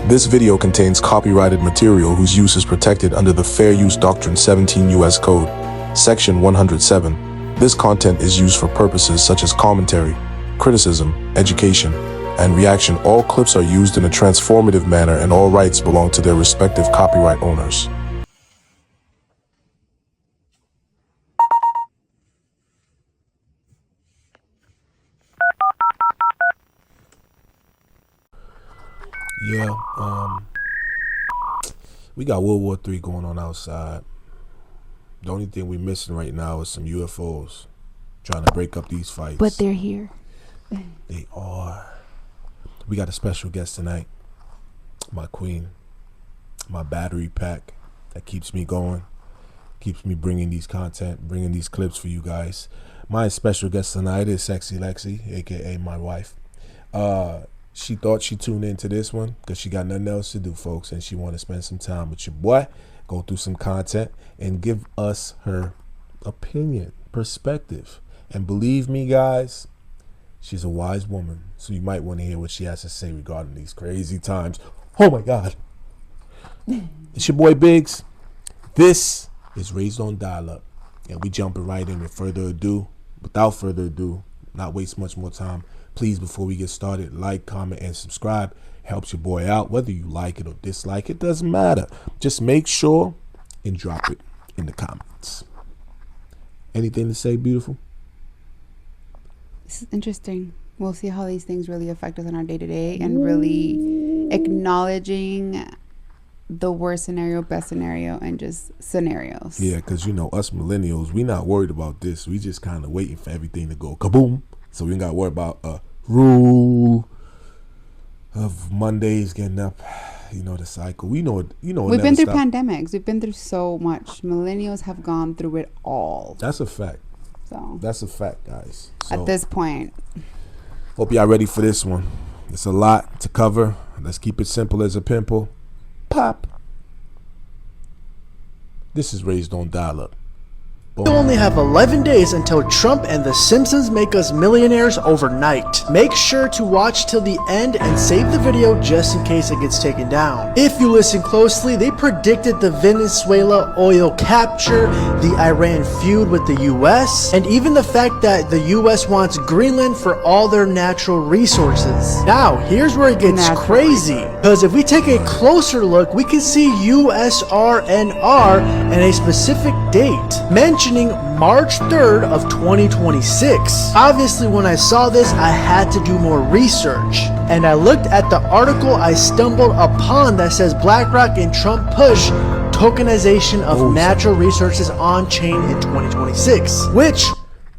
This video contains copyrighted material whose use is protected under the Fair Use Doctrine 17 U.S. Code, Section 107. This content is used for purposes such as commentary, criticism, education, and reaction. All clips are used in a transformative manner and all rights belong to their respective copyright owners. Yeah, we got World War III going on outside. The only thing we're missing right now is some UFOs trying to break up these fights. But they're here. They are. We got a special guest tonight. My queen. My battery pack that keeps me going. Keeps me bringing these content, bringing these clips for you guys. My special guest tonight is Sexy Lexi, a.k.a. my wife. She thought she'd tune into this one because she got nothing else to do, folks, and she want to spend some time with your boy, go through some content, and give us her opinion, perspective. And believe me, guys, she's a wise woman, so you might want to hear what she has to say regarding these crazy times. Oh, my God. It's your boy, Biggs. This is Raised on Dial-Up, and we jumping right in without further ado, not waste much more time. Please, before we get started, like, comment, and subscribe. Helps your boy out. Whether you like it or dislike it, doesn't matter. Just make sure and drop it in the comments. Anything to say, beautiful? This is interesting. We'll see how these things really affect us on our day-to-day and really acknowledging the worst scenario, best scenario, and just scenarios. Yeah, because, us millennials, we not worried about this. We just kind of waiting for everything to go kaboom. So we ain't got to worry about a rule of Mondays getting up, the cycle. We've been through pandemics. We've been through so much. Millennials have gone through it all. That's a fact. So that's a fact, guys. So, at this point, hope y'all ready for this one. It's a lot to cover. Let's keep it simple as a pimple. Pop. This is Raised on Dial-Up. We only have 11 days until Trump and The Simpsons make us millionaires overnight. Make sure to watch till the end and save the video just in case it gets taken down. If you listen closely, they predicted the Venezuela oil capture, the Iran feud with the US, and even the fact that the US wants Greenland for all their natural resources. Now, here's where it gets crazy, because if we take a closer look, we can see USRNR and a specific date, mentioning March 3rd of 2026. Obviously, when I saw this, I had to do more research, and I looked at the article I stumbled upon that says BlackRock and Trump push tokenization of natural resources on chain in 2026, which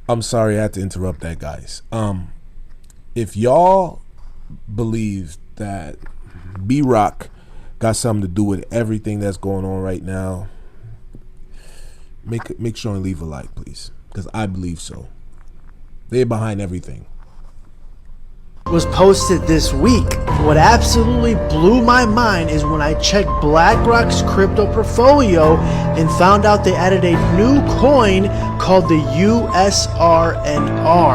I'm sorry I had to interrupt that, guys. If y'all believe that B-Rock got something to do with everything that's going on right now, make sure and leave a like, please, because I believe so. They're behind everything. Was posted this week. What absolutely blew my mind is when I checked BlackRock's crypto portfolio and found out they added a new coin called the USRNR.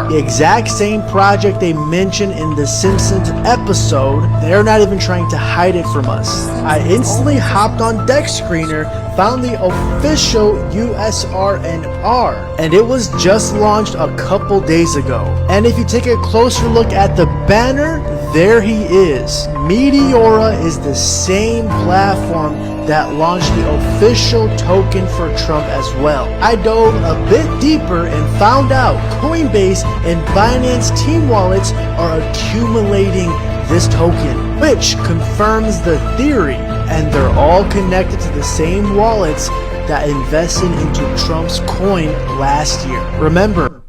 The exact same project they mentioned in the Simpsons episode. They're not even trying to hide it from us. I instantly hopped on Deck Screener, found the official USRNR, and it was just launched a couple days ago. And if you take a closer look at the banner, there he is. Meteora is the same platform that launched the official token for Trump as well. I dove a bit deeper and found out Coinbase and Binance Team wallets are accumulating this token, which confirms the theory, and they're all connected to the same wallets that invested into Trump's coin last year. Remember,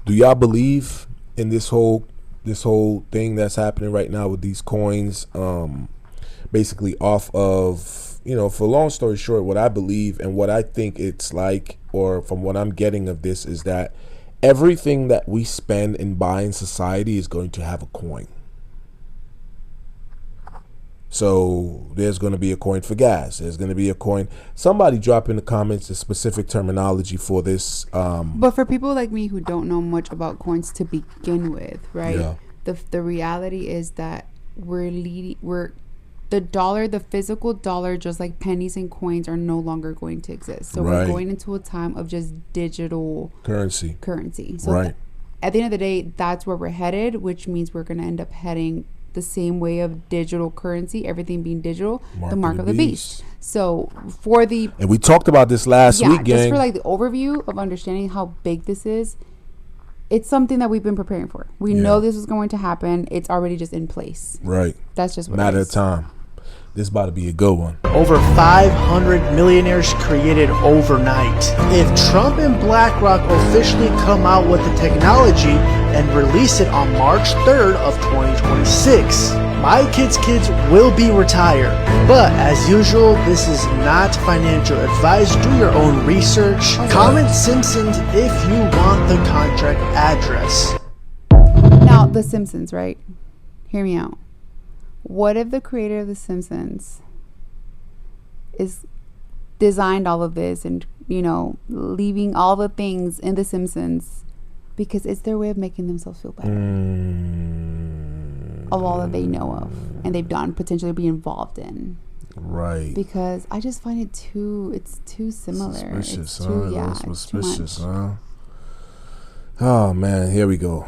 do y'all believe in this whole thing that's happening right now with these coins, basically off of, for long story short, what I believe and what I think it's like, or from what I'm getting of this, is that everything that we spend and buy in society is going to have a coin. So there's going to be a coin for gas. There's going to be a coin. Somebody drop in the comments the specific terminology for this. But for people like me who don't know much about coins to begin with, right? Yeah. The reality is that we're the dollar, the physical dollar, just like pennies and coins, are no longer going to exist. So Right. we're going into a time of just digital Currency. So Right. at the end of the day, that's where we're headed, which means we're going to end up heading the same way of digital currency, everything being digital, the mark of the beast. So for the And we talked about this last week, gang. just for like the overview of understanding how big this is, it's something that we've been preparing for. We know this is going to happen. It's already just in place. Right. That's just what Matter it of is. time. This is about to be a good one. Over 500 millionaires created overnight. If Trump and BlackRock officially come out with the technology and release it on March 3rd of 2026, my kids' kids will be retired. But as usual, this is not financial advice. Do your own research. Comment Simpsons if you want the contract address. Now, The Simpsons, right? Hear me out. What if the creator of The Simpsons is designed all of this and, you know, leaving all the things in The Simpsons because it's their way of making themselves feel better of all that they know of and they've done, potentially be involved in. Right. Because I just find it's too similar. Suspicious, It's too, That's it's too suspicious, much. huh? Oh, man. Here we go.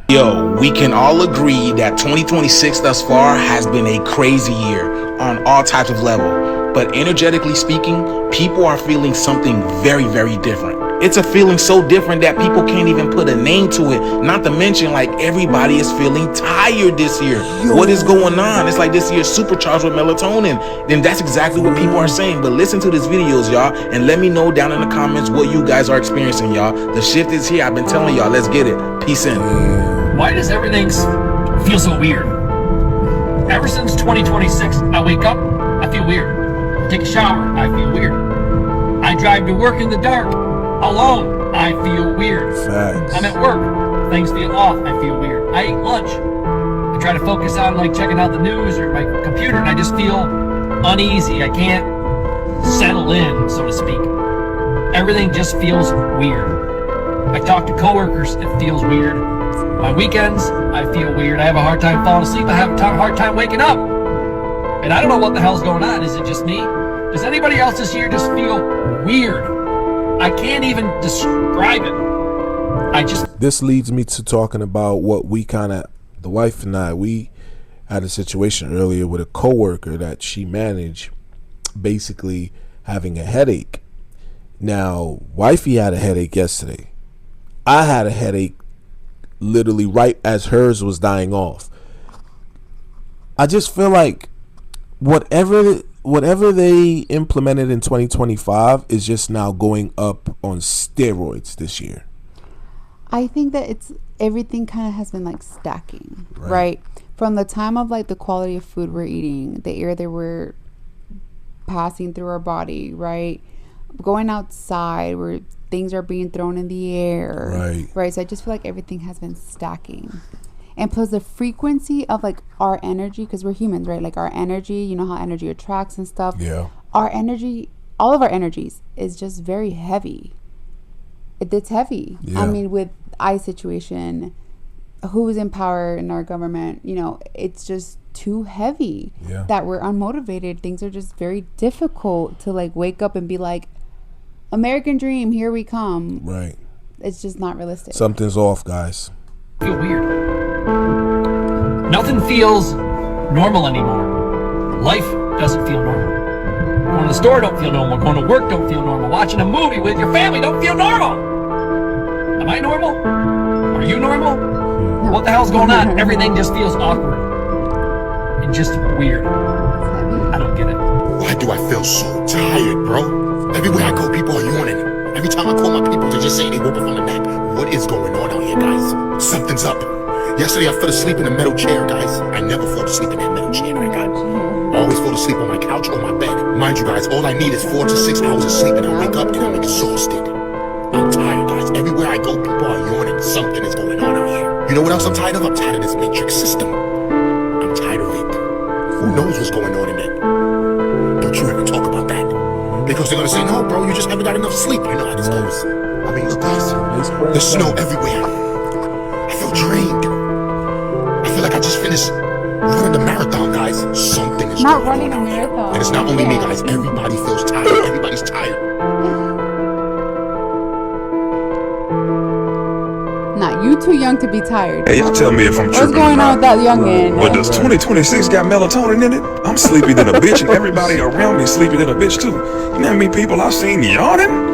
Yo, we can all agree that 2026 thus far has been a crazy year on all types of level. But energetically speaking, people are feeling something very, very different. It's a feeling so different that people can't even put a name to it. Not to mention, like, everybody is feeling tired this year. What is going on? It's like this year's supercharged with melatonin. Then that's exactly what people are saying. But listen to these videos, y'all, and let me know down in the comments what you guys are experiencing, y'all. The shift is here. I've been telling y'all. Let's get it. Peace in. Why does everything feel so weird? Ever since 2026, I wake up, I feel weird. Take a shower, I feel weird. I drive to work in the dark, alone, I feel weird. Facts. I'm at work, things feel off, I feel weird. I eat lunch, I try to focus on like checking out the news or my computer, and I just feel uneasy. I can't settle in, so to speak. Everything just feels weird. I talk to coworkers, it feels weird. My weekends, I feel weird. I have a hard time falling asleep. I have a hard time waking up. And I don't know what the hell's going on. Is it just me? Does anybody else this year just feel weird? I can't even describe it. This leads me to talking about what we the wife and I, we had a situation earlier with a coworker that she managed, basically having a headache. Now, wifey had a headache yesterday. I had a headache literally right as hers was dying off. I just feel like whatever they implemented in 2025 is just now going up on steroids this year. I think that everything kind of has been like stacking, right? From the time of like the quality of food we're eating, the air that we're passing through our body, right? Going outside where things are being thrown in the air, right? So I just feel like everything has been stacking. And plus the frequency of like our energy, because we're humans, right? Like our energy, you know how energy attracts and stuff. Yeah. Our energy, all of our energies is just very heavy. It's heavy. Yeah. I mean, with ICE situation, who's in power in our government, you know, it's just too heavy that we're unmotivated. Things are just very difficult to like wake up and be like, American dream, here we come. Right. It's just not realistic. Something's off, guys. Feel weird. Nothing feels normal anymore. Life doesn't feel normal. Going to the store don't feel normal. Going to work don't feel normal. Watching a movie with your family don't feel normal. Am I normal? Are you normal? No. What the hell's going on? Everything just feels awkward and just weird. I don't get it. Why do I feel so tired, bro? Everywhere I go, people are yawning. Every time I call my people, they just say they woke up from a nap. What is going on out here, guys? Something's up. Yesterday, I fell asleep in a metal chair, guys. I never fall asleep in that metal chair that I got. I always fall asleep on my couch or my bed. Mind you, guys, all I need is 4 to 6 hours of sleep, and I wake up and I'm exhausted. I'm tired, guys. Everywhere I go, people are yawning. Something is going on out here. You know what else I'm tired of? I'm tired of this matrix system. I'm tired of it. Who knows what's going on in it? Don't you ever talk about that. Because they're gonna say, no, bro, you just haven't got enough sleep. You know how this goes. I mean, look, guys, there's snow everywhere. I feel drained. I feel like I just finished running the marathon, guys. Something is everybody's Not going running on a out here. marathon. And it's not only me, guys. Everybody feels tired. Everybody's tired. Nah, you too young to be tired. Hey, y'all tell me if I'm What's tripping or going on not. with that youngin? But does 2026 got melatonin in it? I'm sleepy than a bitch, and everybody around me sleepy than a bitch too. You know how many people I've seen yawning?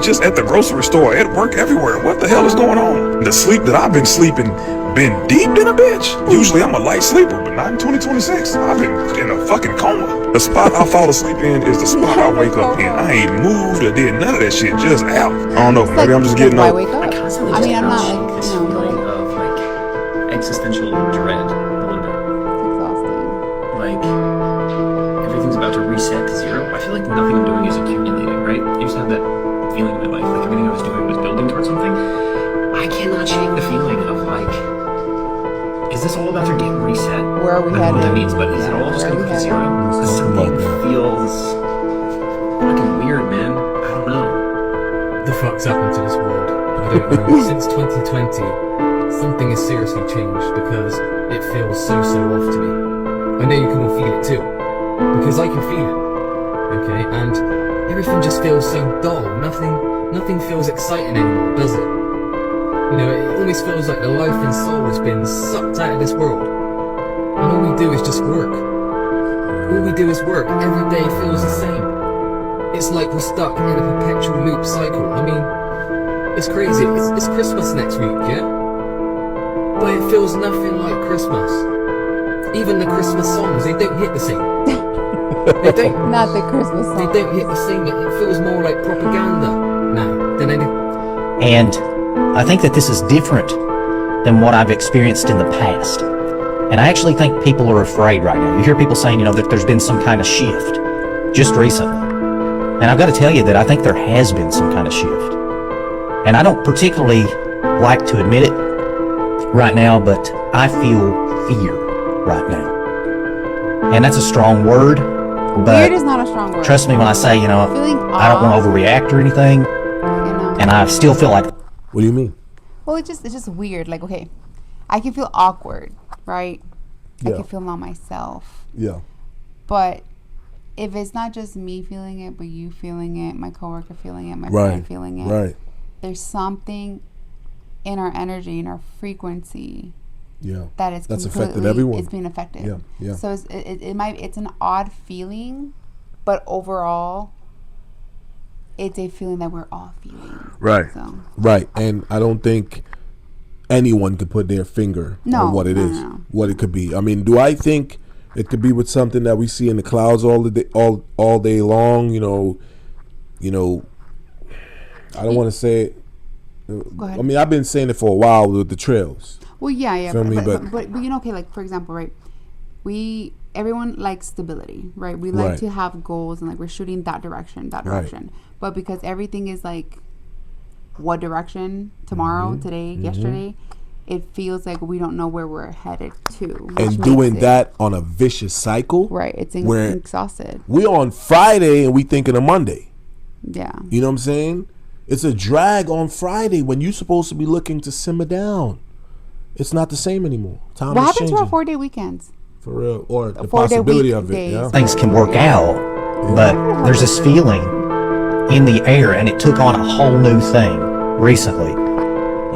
Just at the grocery store, at work, everywhere. What the hell is going on? The sleep that I've been sleeping been deep than a bitch. Usually I'm a light sleeper, but not in 2026. I've been in a fucking coma. The spot I fall asleep in is the spot I wake up in. I ain't moved or did none of that shit, just out. I don't know, maybe I'm just getting Why old. wake up? I constantly I just mean, I'm not feel like, this you know, feeling of like existential dread a little bit. it's exhausting. Like everything's about to reset to zero. I feel like nothing I'm doing is accumulating, right? I used to have that feeling in my life, like everything I was doing was building towards something. I cannot shake the feeling of like, is this all about to get reset? Where are we I don't know what that headed? means, but is it all just Where going are to we go to headed? zero? Because something feels fucking weird, man. I don't know. The fuck's happened to this world? I don't know. Since 2020, something has seriously changed because it feels so off to me. I know you can all feel it too, because I can feel it. Okay, and everything just feels so dull. Nothing feels exciting anymore, does it? You know, it almost feels like the life and soul has been sucked out of this world, and all we do is just work. All we do is work. Every day feels the same. It's like we're stuck in a perpetual loop cycle. I mean, it's crazy. It's Christmas next week, yeah? But it feels nothing like Christmas. Even the Christmas songs, they don't hit the same. They don't. Not the Christmas They song. don't hit the same. It feels more like propaganda now than anything. And I think that this is different than what I've experienced in the past. And I actually think people are afraid right now. You hear people saying, that there's been some kind of shift just recently. And I've got to tell you that I think there has been some kind of shift. And I don't particularly like to admit it right now, but I feel fear right now. And that's a strong word, but Weird is not a strong word. trust me when I say, Feeling I don't want to overreact or anything, and I still feel like... What do you mean? Well, it's just weird. Like, okay, I can feel awkward, right? I Yeah. can feel not myself. Yeah. But if it's not just me feeling it, but you feeling it, my coworker feeling it, my Right. friend feeling it, Right. there's something in our energy, in our frequency, Yeah. that is That's completely, affected everyone. it's being affected. Yeah. Yeah. So it's an odd feeling, but overall, it's a feeling that we're all feeling. Right. So. Right. And I don't think anyone could put their finger on what it is, what it could be. I mean, do I think it could be with something that we see in the clouds all the day, all day long? I don't want to say it. Go ahead. I mean, I've been saying it for a while with the trails. Well, yeah, Feel me? but okay, like for example, right? Everyone likes stability, right? We like Right. to have goals and like we're shooting that direction. Right. But because everything is like, what direction? Tomorrow, today, yesterday, it feels like we don't know where we're headed to. which And makes doing it- that on a vicious cycle. right? It's where exhausted. We on Friday and we thinking of Monday. Yeah. You know what I'm saying? It's a drag on Friday when you're supposed to be looking to simmer down. It's not the same anymore. Time What is happened to our changing. 4-day weekends? For real. Or the 4-day possibility week of it. days. Yeah. things can work out, but there's this feeling in the air, and it took on a whole new thing recently.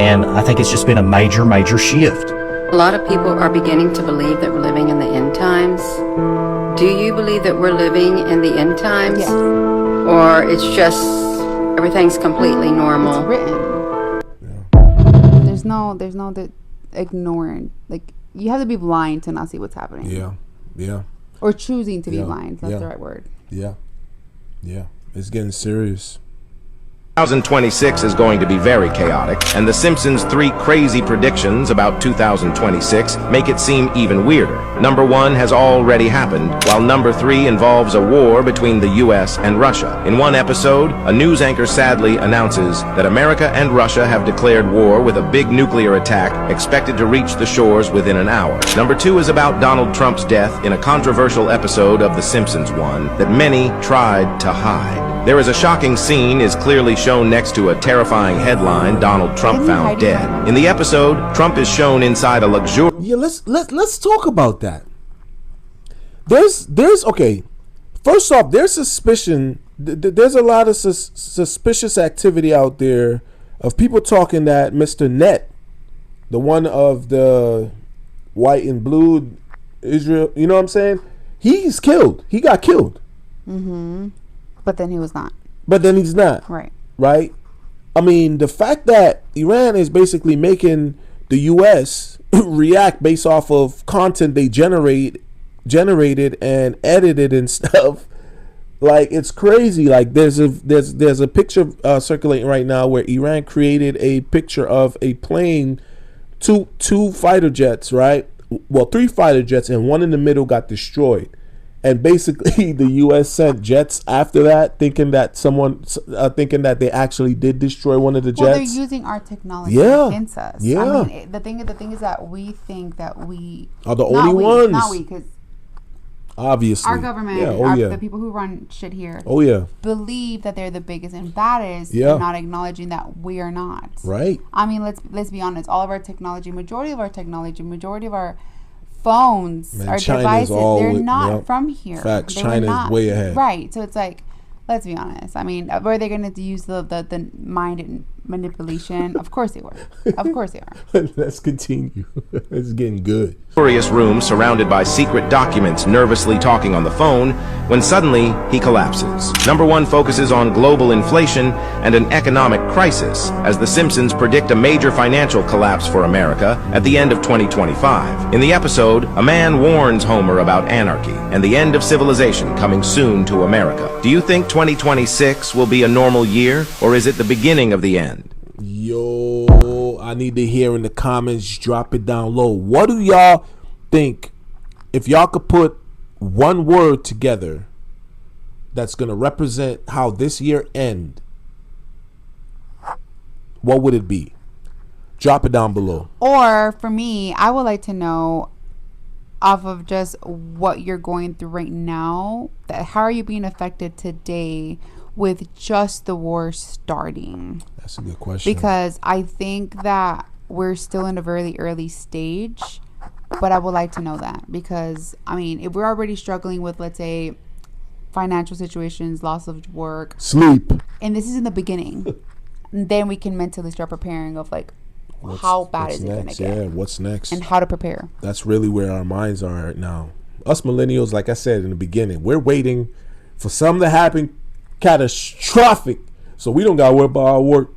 And I think it's just been a major shift. A lot of people are beginning to believe that we're living in the end times. Do you believe that we're living in the end times? Yes. Or it's just everything's completely normal? It's written. There's no ignoring. Like, you have to be blind to not see what's happening. Yeah. Yeah. Or choosing to be Yeah. blind. That's Yeah. the right word. Yeah. Yeah. It's getting serious. 2026 is going to be very chaotic, and The Simpsons' 3 crazy predictions about 2026 make it seem even weirder. Number 1 has already happened, while number 3 involves a war between the US and Russia. In one episode, a news anchor sadly announces that America and Russia have declared war with a big nuclear attack expected to reach the shores within an hour. Number 2 is about Donald Trump's death in a controversial episode of The Simpsons, one that many tried to hide. There is a shocking scene is clearly shown next to a terrifying headline, Donald Trump found dead. In the episode, Trump is shown inside a luxurious... Yeah, let's talk about that. There's okay. First off, there's suspicion. There's a lot of suspicious activity out there of people talking that Mr. Net, the one of the white and blue Israel, you know what I'm saying? He's killed. He got killed. Mm-hmm. But then he was not. But then he's not. Right. Right? I mean, the fact that Iran is basically making the U.S. react based off of content they generated and edited and stuff, like, it's crazy. Like, there's a picture circulating right now where Iran created a picture of a plane, two fighter jets, right? Well, 3 fighter jets, and one in the middle got destroyed. And basically, the U.S. sent jets after that, thinking that they actually did destroy one of the jets. Well, they're using our technology against us. Yeah. I mean, the thing is that we think that we are the only ones. Not we, because obviously our government, the people who run shit here, believe that they're the biggest and baddest, and not acknowledging that we are not. Right. I mean, let's be honest. All of our technology, majority of our phones, our devices, they're not from here. Facts. China's way ahead. Right. So it's like, let's be honest. I mean, were they going to use the mind and manipulation? Of course they were. Of course they are. Let's continue. It's getting good. Glorious room surrounded by secret documents, nervously talking on the phone, when suddenly he collapses. Number 1 focuses on global inflation and an economic crisis, as The Simpsons predict a major financial collapse for America at the end of 2025. In the episode, a man warns Homer about anarchy and the end of civilization coming soon to America. Do you think 2026 will be a normal year, or is it the beginning of the end? Yo, I need to hear in the comments. Drop it down low. What do y'all think? If y'all could put one word together that's going to represent how this year end, what would it be? Drop it down below. Or for me, I would like to know, off of just what you're going through right now, that how are you being affected today with just the war starting? That's a good question. Because I think that we're still in a very early stage, but I would like to know that, because I mean, if we're already struggling with, let's say, financial situations, loss of work, sleep, and this is in the beginning, then we can mentally start preparing of like, how bad is it going to get? Yeah, what's next? And how to prepare. That's really where our minds are right now. Us millennials, like I said in the beginning, we're waiting for something to happen catastrophic, so we don't got to worry about our work,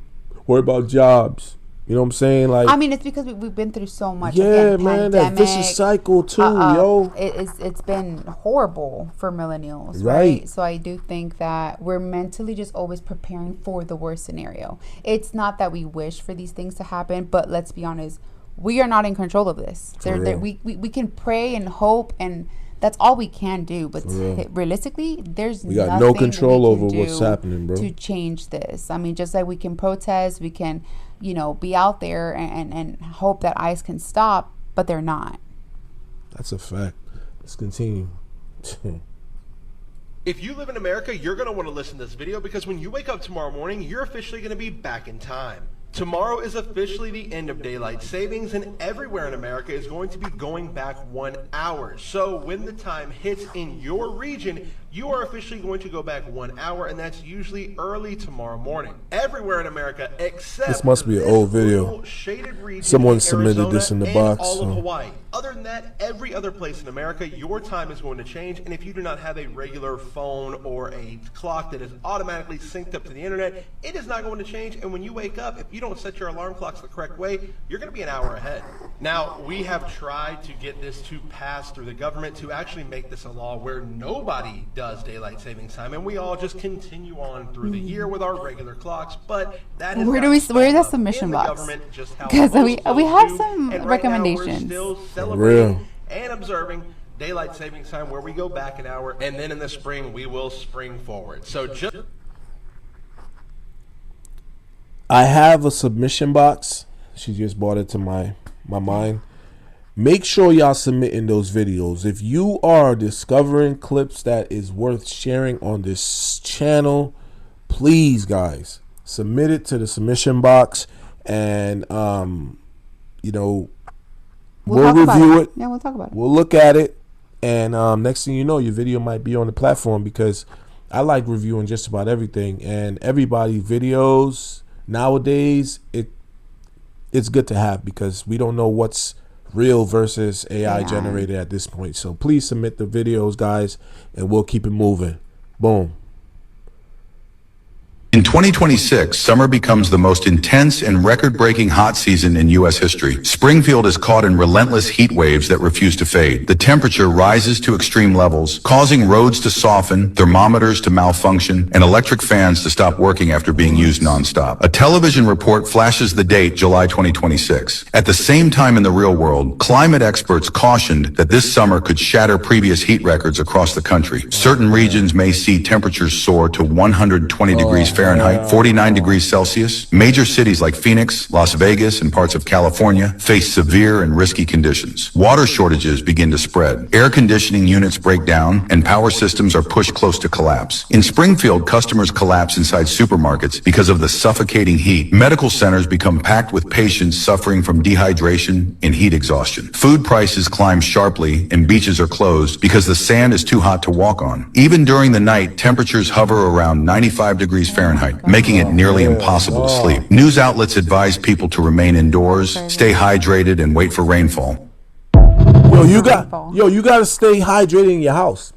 worry about jobs. You know what I'm saying? Like, I mean, it's because we've been through so much. Yeah, man, that vicious cycle too, yo. It's been horrible for millennials, right? So I do think that we're mentally just always preparing for the worst scenario. It's not that we wish for these things to happen, but let's be honest, we are not in control of this. We can pray and hope, and that's all we can do. But realistically, we got no control over what's happening, bro, to change this. I mean, just like we can protest, we can, be out there and hope that ICE can stop, but they're not. That's a fact. Let's continue. If you live in America, you're going to want to listen to this video, because when you wake up tomorrow morning, you're officially going to be back in time. Tomorrow is officially the end of daylight savings, and everywhere in America is going to be going back 1 hour. So when the time hits in your region, you are officially going to go back 1 hour, and that's usually early tomorrow morning. Everywhere in America except this must be an old video. Someone submitted this in the box. All of Hawaii. Other than that, every other place in America, your time is going to change, and if you do not have a regular phone or a clock that is automatically synced up to the internet, it is not going to change. And when you wake up, if you don't set your alarm clocks the correct way, you're going to be an hour ahead. Now, we have tried to get this to pass through the government to actually make this a law where nobody does daylight savings time, and we all just continue on through the year with our regular clocks. But that is where's that submission box? Because we have some recommendations. We're still celebrating and observing daylight savings time, where we go back an hour, and then in the spring we will spring forward. So just I have a submission box. She just brought it to my mind. Make sure y'all submitting those videos. If you are discovering clips that is worth sharing on this channel, please, guys, submit it to the submission box, and we'll review it. Yeah, we'll talk about it. We'll look at it, And next thing you know, your video might be on the platform, because I like reviewing just about everything. And everybody's videos nowadays, it's good to have, because we don't know what's real versus AI generated at this point. So please submit the videos, guys, and we'll keep it moving. Boom. In 2026, summer becomes the most intense and record-breaking hot season in U.S. history. Springfield is caught in relentless heat waves that refuse to fade. The temperature rises to extreme levels, causing roads to soften, thermometers to malfunction, and electric fans to stop working after being used nonstop. A television report flashes the date July 2026. At the same time in the real world, climate experts cautioned that this summer could shatter previous heat records across the country. Certain regions may see temperatures soar to 120 degrees Fahrenheit, 49 degrees Celsius. Major cities like Phoenix, Las Vegas, and parts of California face severe and risky conditions. Water shortages begin to spread. Air conditioning units break down, and power systems are pushed close to collapse. In Springfield, customers collapse inside supermarkets because of the suffocating heat. Medical centers become packed with patients suffering from dehydration and heat exhaustion. Food prices climb sharply, and beaches are closed because the sand is too hot to walk on. Even during the night, temperatures hover around 95 degrees Fahrenheit, making it nearly impossible to sleep. News outlets advise people to remain indoors, stay hydrated, and wait for rainfall. Yo, you got to stay hydrated in your house.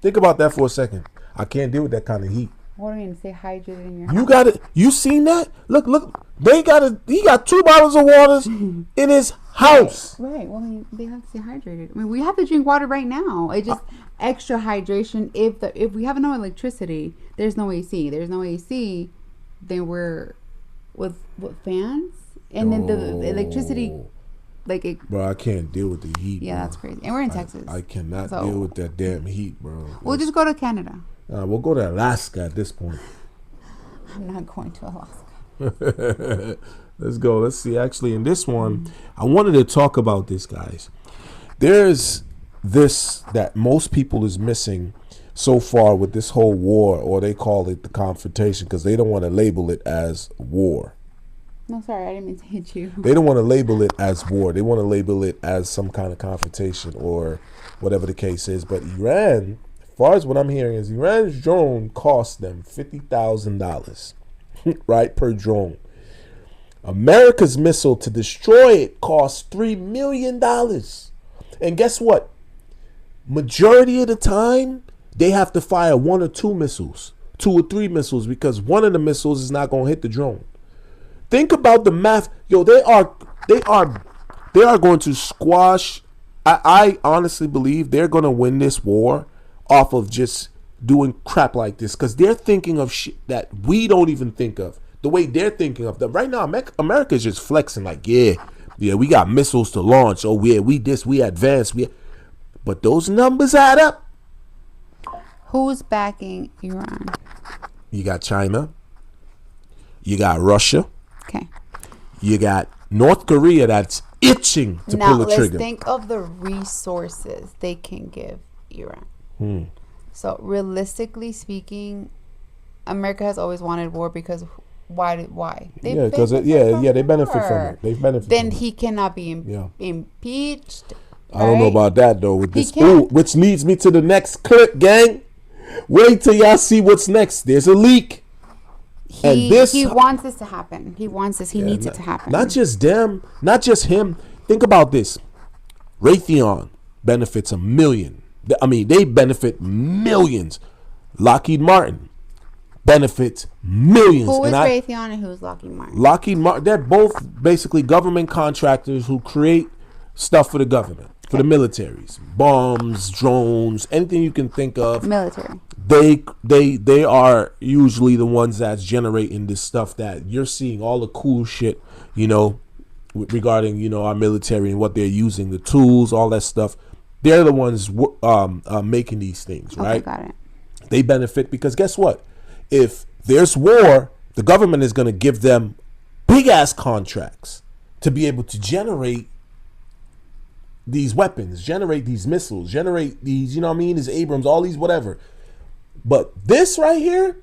Think about that for a second. I can't deal with that kind of heat. What do you mean, stay hydrated in your house? You got it. You seen that? Look. He got 2 bottles of water in his house. Right. Well, I mean, they have to stay hydrated. I mean, we have to drink water right now. It just extra hydration. If we have no electricity, there's no AC. There's no AC. Then we're with fans, and then the electricity, like it. Bro, I can't deal with the heat. Yeah, bro. that's crazy. And we're in Texas. I cannot deal with that damn heat, bro. We'll just go to Canada. We'll go to Alaska at this point. I'm not going to Alaska. Let's go. Let's see. Actually, in this one, I wanted to talk about this, guys. There's this that most people is missing so far with this whole war, or they call it the confrontation, because they don't want to label it as war. No, sorry, I didn't mean to hit you. They don't want to label it as war. They want to label it as some kind of confrontation or whatever the case is. But Iran, as far as what I'm hearing, is Iran's drone cost them $50,000, right, per drone. America's missile to destroy it cost $3 million. And guess what? Majority of the time, they have to fire 1 or 2 missiles, 2 or 3 missiles, because one of the missiles is not going to hit the drone. Think about the math. Yo, they are going to squash. I honestly believe they're going to win this war off of just doing crap like this, because they're thinking of shit that we don't even think of. The way they're thinking of them right now, America is just flexing like, yeah, we got missiles to launch. Oh yeah, we advanced. But those numbers add up. Who's backing Iran? You got China. You got Russia. Okay. You got North Korea that's itching to pull the trigger. Now let's think of the resources they can give Iran. So realistically speaking, America has always wanted war because why? They they benefit from it. They benefit. Then he cannot be impeached. I don't know about that though. With this, which leads me to the next clip, gang. Wait till y'all see what's next. There's a leak. He wants this to happen. He wants this. He needs it to happen. Not just them, not just him. Think about this. Raytheon benefits $1 million. I mean, they benefit millions. Lockheed Martin benefits millions. Who is Raytheon and who's Lockheed Martin? Lockheed Martin, they're both basically government contractors who create stuff for the government, for the militaries. Bombs, drones, anything you can think of. Military. They are usually the ones that's generating this stuff that you're seeing, all the cool shit, regarding, our military and what they're using, the tools, all that stuff. They're the ones making these things, right? Okay, got it. They benefit because guess what? If there's war, the government is going to give them big ass contracts to be able to generate these weapons, generate these missiles, generate these, these Abrams, all these whatever. But this right here,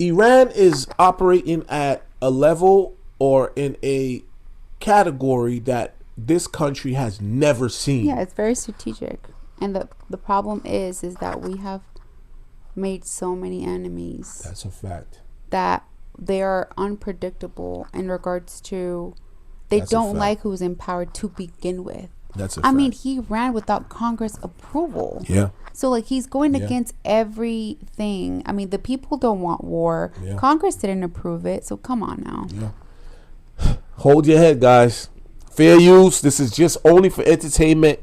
Iran is operating at a level or in a category that this country has never seen. Yeah, it's very strategic. And the problem is that we have made so many enemies. That's a fact. That they are unpredictable in regards to they don't like who's in power to begin with. That's a I fact. mean, he ran without Congress approval. Yeah. So like he's going against everything. I mean, the people don't want war. Yeah. Congress didn't approve it. So come on now. Yeah. Hold your head, guys. Fair use. This is just only for entertainment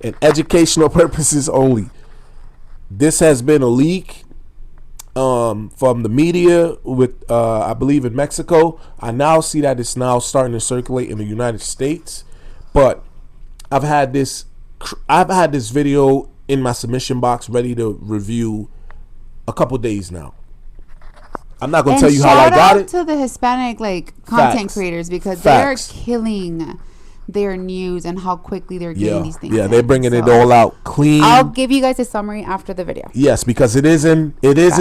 and educational purposes only. This has been a leak from the media with I believe in Mexico. I now see that it's now starting to circulate in the United States. But I've had this video in my submission box ready to review a couple days now. I'm not gonna tell you how I got it. Shout out to the Hispanic content Facts. creators because Facts. they're killing their news and how quickly they're getting these things. Yeah, they're bringing it all out clean. I'll give you guys a summary after the video. Yes, because it is in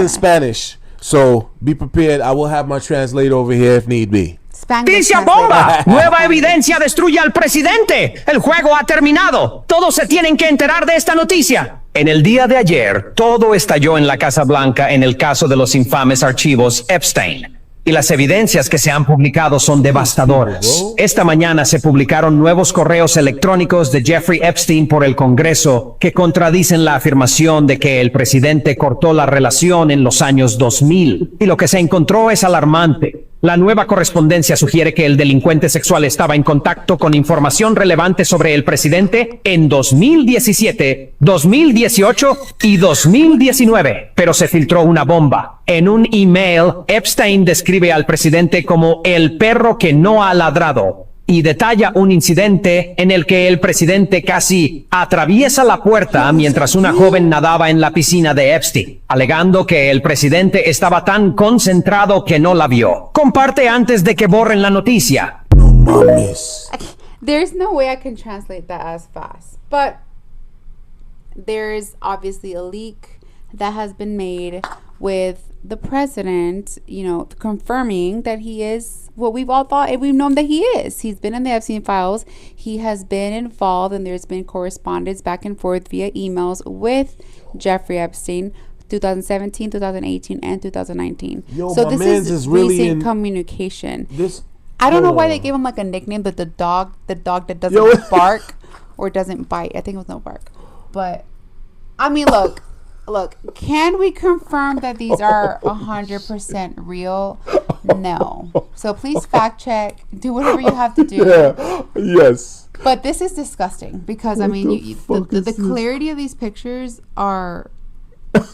Spanish. So be prepared. I will have my translator over here if need be. ¡Noticia bomba! Nueva evidencia destruye al presidente. El juego ha terminado. Todos se tienen que enterar de esta noticia. En el día de ayer, todo estalló en la Casa Blanca en el caso de los infames archivos Epstein. Y las evidencias que se han publicado son devastadoras. Esta mañana se publicaron nuevos correos electrónicos de Jeffrey Epstein por el Congreso que contradicen la afirmación de que el presidente cortó la relación en los años 2000. Y lo que se encontró es alarmante. La nueva correspondencia sugiere que el delincuente sexual estaba en contacto con información relevante sobre el presidente en 2017, 2018 y 2019, pero se filtró una bomba. En un email, Epstein describe al presidente como el perro que no ha ladrado y detalla un incidente en el que el presidente casi atraviesa la puerta mientras una joven nadaba en la piscina de Epstein, alegando que el presidente estaba tan concentrado que no la vio. Comparte antes de que borren la noticia. No mames. There's no way I can translate that as fast, but there's obviously a leak that has been made with the president, confirming that he is what we've all thought and we've known that he is. He's been in the Epstein files. He has been involved, and there's been correspondence back and forth via emails with Jeffrey Epstein, 2017, 2018, and 2019. So this is really recent communication. I don't know why they gave him a nickname, but the dog that doesn't bark or doesn't bite. I think it was no bark. But I mean, look, can we confirm that these are 100% real? No. So please fact check. Do whatever you have to do. Yeah. Yes. But this is disgusting because, I mean, the clarity of these pictures are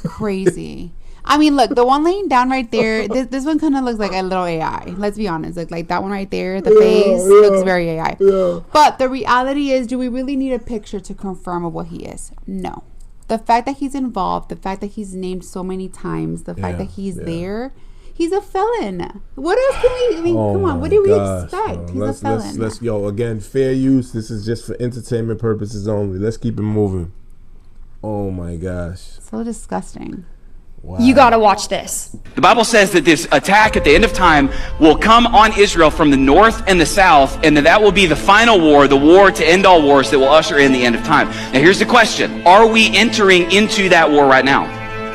crazy. I mean, look, the one laying down right there, this one kind of looks like a little AI. Let's be honest. Like that one right there, the face looks very AI. Yeah. But the reality is, do we really need a picture to confirm what he is? No. The fact that he's involved, the fact that he's named so many times, the fact that he's there, he's a felon. What else can we, come on, what do we expect? He's a felon. Let's again, fair use. This is just for entertainment purposes only. Let's keep it moving. Oh my gosh. So disgusting. Wow. You gotta watch this. The Bible says that this attack at the end of time will come on Israel from the north and the south, and that will be the final war, the war to end all wars that will usher in the end of time. Now here's the question. Are we entering into that war right now?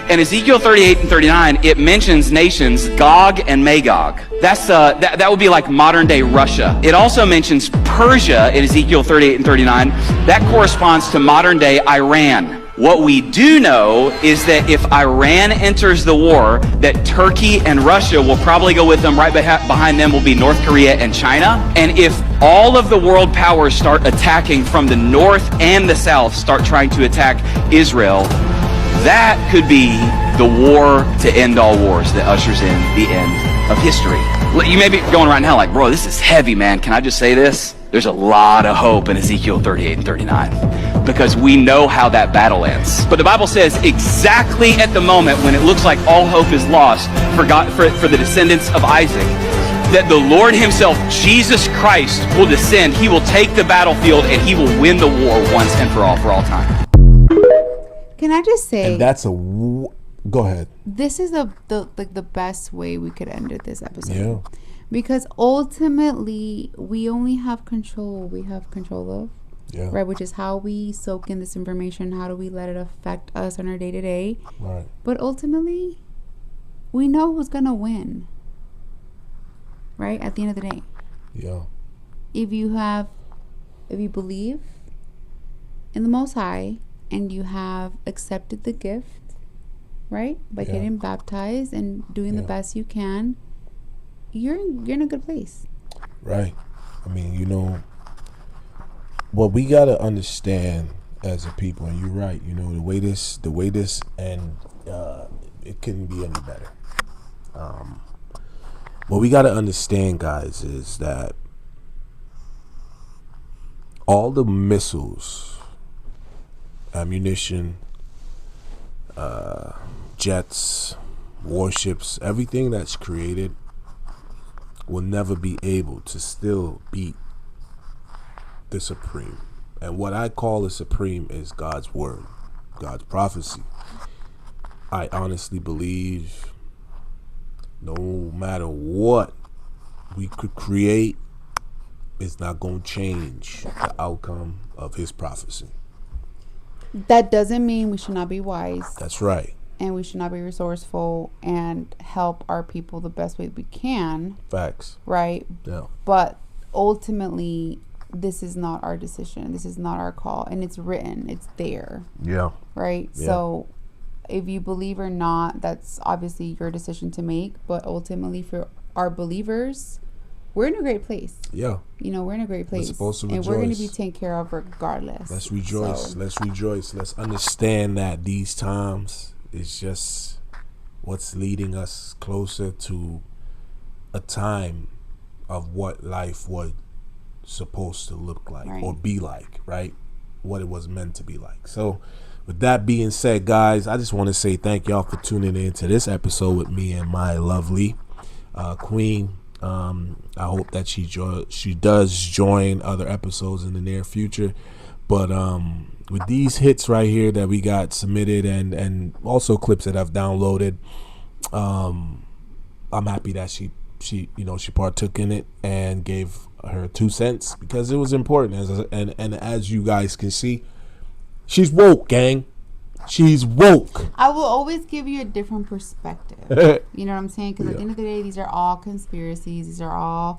In Ezekiel 38 and 39, it mentions nations Gog and Magog. That would be like modern day Russia. It also mentions Persia in Ezekiel 38 and 39. That corresponds to modern day Iran. What we do know is that if Iran enters the war, that Turkey and Russia will probably go with them. Right behind them will be North Korea and China. And if all of the world powers start attacking from the north and the south, start trying to attack Israel, that could be the war to end all wars that ushers in the end of history. You may be going right now like, bro, this is heavy, man. Can I just say this? There's a lot of hope in Ezekiel 38 and 39 because we know how that battle ends. But the Bible says exactly at the moment when it looks like all hope is lost for the descendants of Isaac, that the Lord himself, Jesus Christ, will descend. He will take the battlefield and he will win the war once and for all time. Can I just say, and that's go ahead. This is the best way we could end this episode. Yeah. Because ultimately, we only have control we have control of. Yeah. Right, which is how we soak in this information. How do we let it affect us on our day to day? Right. But ultimately, we know who's gonna win. Right, at the end of the day. Yeah. If you believe in the Most High and you have accepted the gift, right, by getting baptized and doing the best you can, you're in a good place. Right. I mean, you know, what we gotta understand as a people, and you're right, you know, the way this and it couldn't be any better. What we gotta understand, guys, is that all the missiles, ammunition, jets, warships, everything that's created will never be able to still beat the supreme. And what I call the supreme is God's word, God's prophecy. I honestly believe no matter what we could create, it's not going to change the outcome of his prophecy. That doesn't mean we should not be wise. That's right. And we should not be resourceful and help our people the best way we can. Facts. Right? Yeah. But ultimately, this is not our decision. This is not our call. And it's written. It's there. Yeah. Right? Yeah. So if you believe or not, that's obviously your decision to make. But ultimately, for our believers, we're in a great place. Yeah. You know, we're in a great place. We're supposed to rejoice. And we're going to be taken care of regardless. Let's rejoice. So, Let's rejoice. Let's understand that these times is just what's leading us closer to a time of what life was supposed to look like, right, or be like, right? What it was meant to be like. So with that being said, guys, I just want to say thank y'all for tuning in to this episode with me and my lovely queen. I hope that she does join other episodes in the near future. But with these hits right here that we got submitted and also clips that I've downloaded, I'm happy that she partook in it and gave her 2 cents, because it was important. And as you guys can see, she's woke, gang. She's woke. I will always give you a different perspective. You know what I'm saying? Because at the end of the day, these are all conspiracies. These are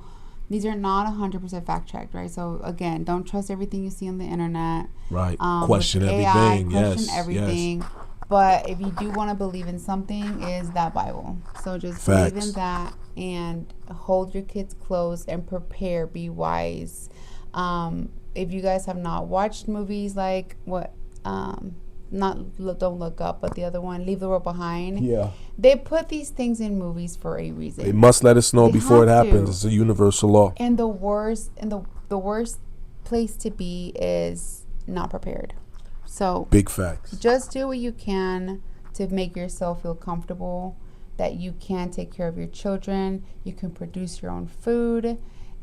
not 100% fact checked, right? So again, don't trust everything you see on the internet. Right. Question AI, everything. Question Yes. everything. Yes. But if you do want to believe in something, is that Bible. So just believe in that and hold your kids close and prepare. Be wise. If you guys have not watched movies like Don't Look Up, but the other one, Leave the World Behind. Yeah. They put these things in movies for a reason. They must let us know They before it have happens. to. It's a universal law. And the worst place to be is not prepared. So big facts. Just do what you can to make yourself feel comfortable, that you can take care of your children, you can produce your own food.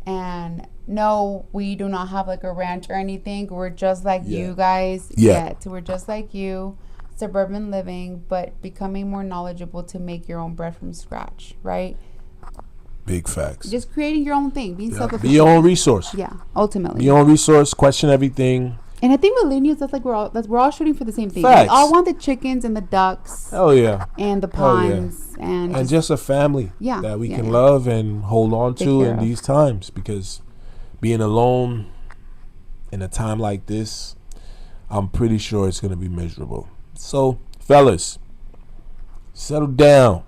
And no, we do not have like a ranch or anything. We're just like you guys. Yet. We're just like you, suburban living, but becoming more knowledgeable to make your own bread from scratch, right? Big facts. Just creating your own thing, being self-efficient. Be your own resource. Yeah, ultimately. Be your own resource. Question everything. And I think millennials, that's like we're all shooting for the same thing. Facts. We all want the chickens and the ducks. Oh yeah. And the ponds and just a family that we can love and hold on to in these times, because being alone in a time like this, I'm pretty sure it's gonna be miserable. So, fellas, settle down.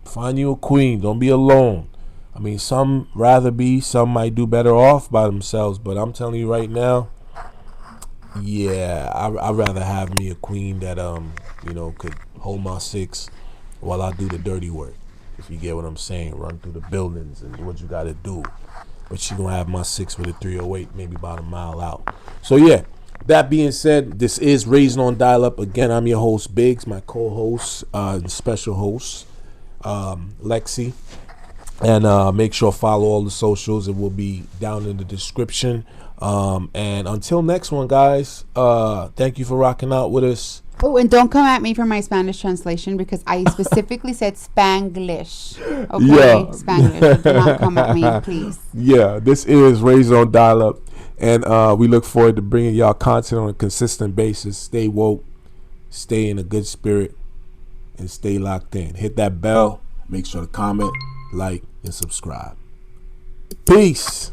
Find you a queen. Don't be alone. I mean, some might do better off by themselves, but I'm telling you right now, I'd rather have me a queen that could hold my 6 while I do the dirty work. If you get what I'm saying, run through the buildings and do what you gotta do. But she gonna have my 6 with a 308, maybe about a mile out. So that being said, this is Raised on Dial-Up. Again, I'm your host Biggs, my co-host, special host, Lexi. And make sure to follow all the socials. It will be down in the description. And until next one, guys, thank you for rocking out with us. Oh, and don't come at me for my Spanish translation because I specifically said Spanglish. Okay, Yeah. Spanglish. Do not come at me, please. Yeah, this is Raised on Dial-Up, and we look forward to bringing y'all content on a consistent basis. Stay woke, stay in a good spirit, and stay locked in. Hit that bell. Make sure to comment, like, and subscribe. Peace.